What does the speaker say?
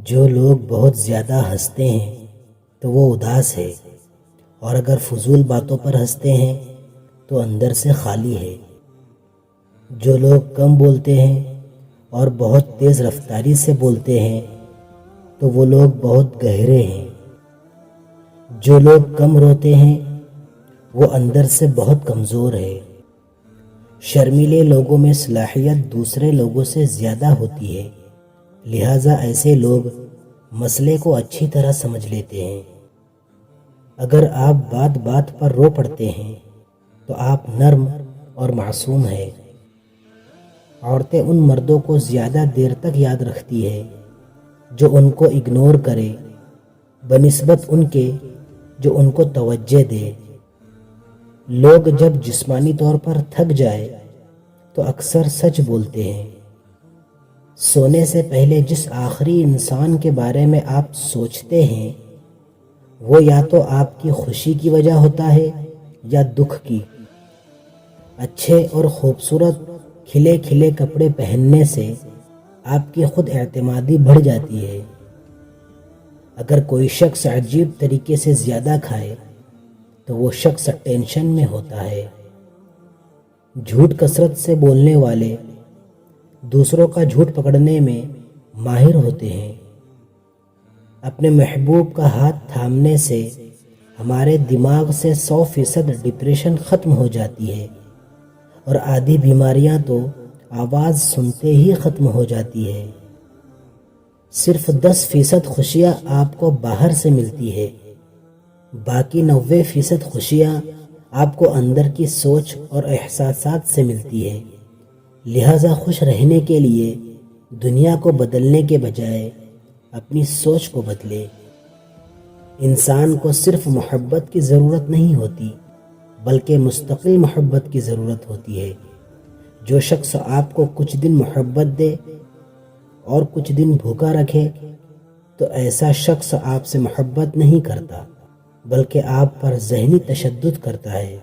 جو لوگ بہت زیادہ ہنستے ہیں تو وہ اداس ہے، اور اگر فضول باتوں پر ہنستے ہیں تو اندر سے خالی ہے۔ جو لوگ کم بولتے ہیں اور بہت تیز رفتاری سے بولتے ہیں تو وہ لوگ بہت گہرے ہیں۔ جو لوگ کم روتے ہیں وہ اندر سے بہت کمزور ہے۔ شرمیلے لوگوں میں صلاحیت دوسرے لوگوں سے زیادہ ہوتی ہے، لہٰذا ایسے لوگ مسئلے کو اچھی طرح سمجھ لیتے ہیں۔ اگر آپ بات بات پر رو پڑتے ہیں تو آپ نرم اور معصوم ہیں۔ عورتیں ان مردوں کو زیادہ دیر تک یاد رکھتی ہے جو ان کو اگنور کرے بنسبت ان کے جو ان کو توجہ دے۔ لوگ جب جسمانی طور پر تھک جائے تو اکثر سچ بولتے ہیں۔ سونے سے پہلے جس آخری انسان کے بارے میں آپ سوچتے ہیں وہ یا تو آپ کی خوشی کی وجہ ہوتا ہے یا دکھ کی۔ اچھے اور خوبصورت کھلے کھلے کپڑے پہننے سے آپ کی خود اعتمادی بڑھ جاتی ہے۔ اگر کوئی شخص عجیب طریقے سے زیادہ کھائے تو وہ شخص ٹینشن میں ہوتا ہے۔ جھوٹ کثرت سے بولنے والے دوسروں کا جھوٹ پکڑنے میں ماہر ہوتے ہیں۔ اپنے محبوب کا ہاتھ تھامنے سے ہمارے دماغ سے 100% ڈپریشن ختم ہو جاتی ہے، اور آدھی بیماریاں تو آواز سنتے ہی ختم ہو جاتی ہے۔ صرف 10% خوشیاں آپ کو باہر سے ملتی ہے، باقی 90% خوشیاں آپ کو اندر کی سوچ اور احساسات سے ملتی ہے۔ لہٰذا خوش رہنے کے لیے دنیا کو بدلنے کے بجائے اپنی سوچ کو بدلے۔ انسان کو صرف محبت کی ضرورت نہیں ہوتی بلکہ مستقل محبت کی ضرورت ہوتی ہے۔ جو شخص آپ کو کچھ دن محبت دے اور کچھ دن بھوکا رکھے تو ایسا شخص آپ سے محبت نہیں کرتا بلکہ آپ پر ذہنی تشدد کرتا ہے۔